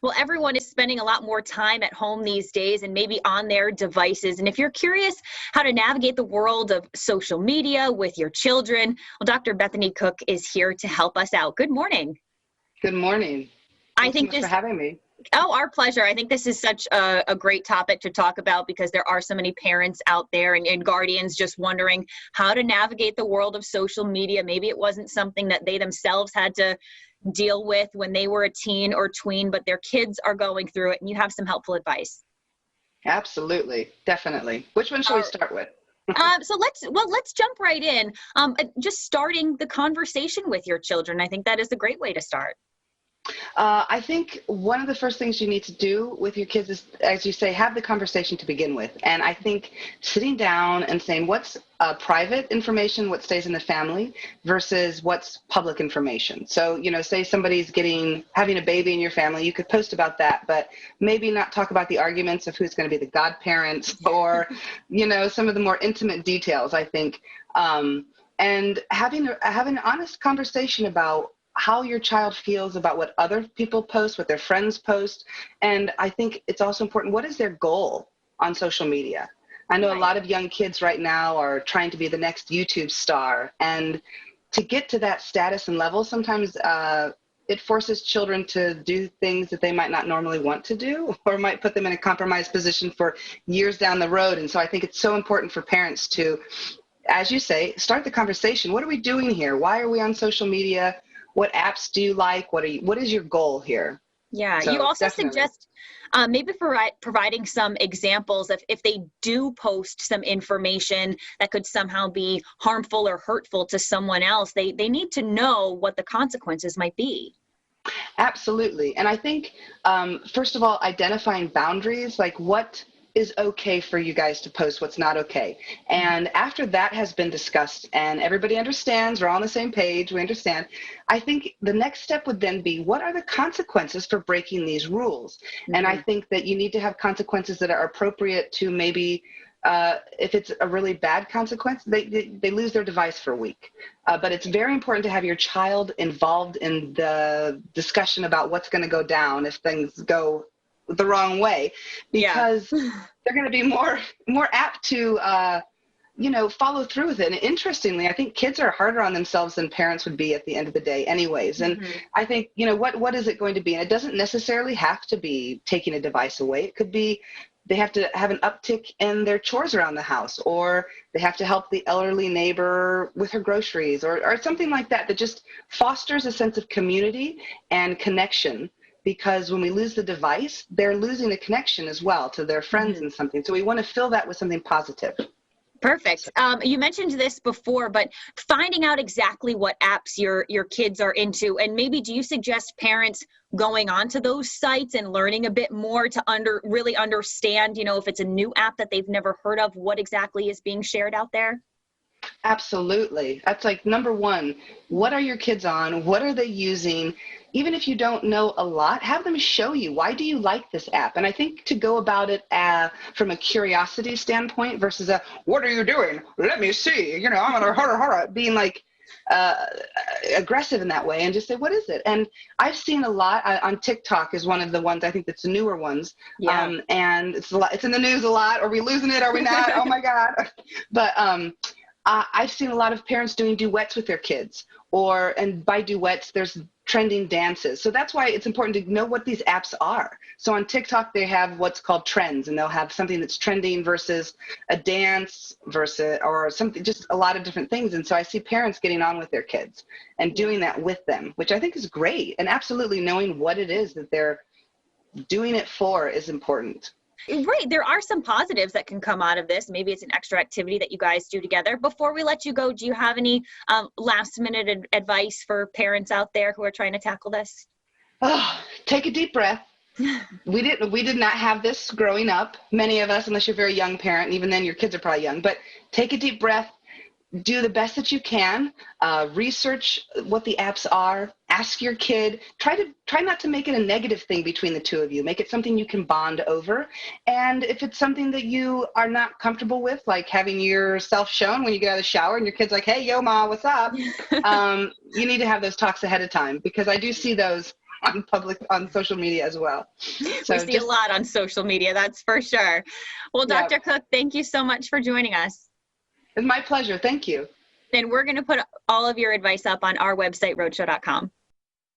Well, everyone is spending a lot more time at home these days and maybe on their devices. And if you're curious how to navigate the world of social media with your children, well, Dr. Bethany Cook is here to help us out. Good morning. Good morning. I Thanks so think much for having me. Oh, our pleasure. I think this is such a great topic to talk about because there are so many parents out there and guardians just wondering how to navigate the world of social media. Maybe it wasn't something that they themselves had to deal with when they were a teen or tween, but their kids are going through it, and you have some helpful advice. Absolutely. Definitely. Which one should we start with? So let's jump right in. Just starting the conversation with your children. I think that is a great way to start. I think one of the first things you need to do with your kids is, as you say, have the conversation to begin with. And I think sitting down and saying what's private information, what stays in the family versus what's public information. So, say somebody's having a baby in your family, you could post about that, but maybe not talk about the arguments of who's going to be the godparents or, some of the more intimate details, I think. And having an honest conversation about how your child feels about what other people post, what their friends post. And I think it's also important, what is their goal on social media? I know a lot of young kids right now are trying to be the next YouTube star. And to get to that status and level, sometimes it forces children to do things that they might not normally want to do or might put them in a compromised position for years down the road. And so I think it's so important for parents to, as you say, start the conversation. What are we doing here? Why are we on social media? What apps do you like? What is your goal here? Yeah, so you also definitely suggest maybe providing some examples of if they do post some information that could somehow be harmful or hurtful to someone else, they need to know what the consequences might be. Absolutely. And I think, first of all, identifying boundaries, like what is okay for you guys to post, what's not okay. And after that has been discussed and everybody understands, we're all on the same page, we understand, I think the next step would then be, what are the consequences for breaking these rules? And I think that you need to have consequences that are appropriate to maybe, if it's a really bad consequence, they lose their device for a week. But it's very important to have your child involved in the discussion about what's going to go down if things go the wrong way, because they're going to be more apt to follow through with it. And interestingly, I think kids are harder on themselves than parents would be at the end of the day anyways. And I think, what is it going to be? And it doesn't necessarily have to be taking a device away. It could be they have to have an uptick in their chores around the house, or they have to help the elderly neighbor with her groceries, or something like that, that just fosters a sense of community and connection. Because when we lose the device, they're losing a connection as well to their friends and something. So we want to fill that with something positive. Perfect. You mentioned this before, but finding out exactly what apps your kids are into, and maybe do you suggest parents going onto those sites and learning a bit more to really understand, if it's a new app that they've never heard of, what exactly is being shared out there? Absolutely. That's like number one. What are your kids on? What are they using? Even if you don't know a lot, have them show you, why do you like this app? And I think to go about it from a curiosity standpoint versus what are you doing? Let me see, I'm gonna being like aggressive in that way, and just say, what is it? And I've seen a lot on TikTok is one of the ones, I think that's the newer ones. And it's in the news a lot. Are we losing it? Are we not? Oh my God. But I've seen a lot of parents doing duets with their kids, and by duets, there's trending dances. So that's why it's important to know what these apps are. So on TikTok, they have what's called trends, and they'll have something that's trending versus a dance or something, just a lot of different things. And so I see parents getting on with their kids and doing that with them, which I think is great. And absolutely knowing what it is that they're doing it for is important. Right. There are some positives that can come out of this. Maybe it's an extra activity that you guys do together. Before we let you go, do you have any last minute advice for parents out there who are trying to tackle this? Oh, take a deep breath. We did not have this growing up. Many of us, unless you're a very young parent, and even then your kids are probably young, but take a deep breath. Do the best that you can, research what the apps are, ask your kid, try not to make it a negative thing between the two of you, make it something you can bond over. And if it's something that you are not comfortable with, like having yourself shown when you get out of the shower and your kid's like, hey, yo, ma, what's up? You need to have those talks ahead of time, because I do see those on social media as well. So we see a lot on social media, that's for sure. Well, Dr. Cook, thank you so much for joining us. It's my pleasure. Thank you. And we're going to put all of your advice up on our website, rhodeshow.com.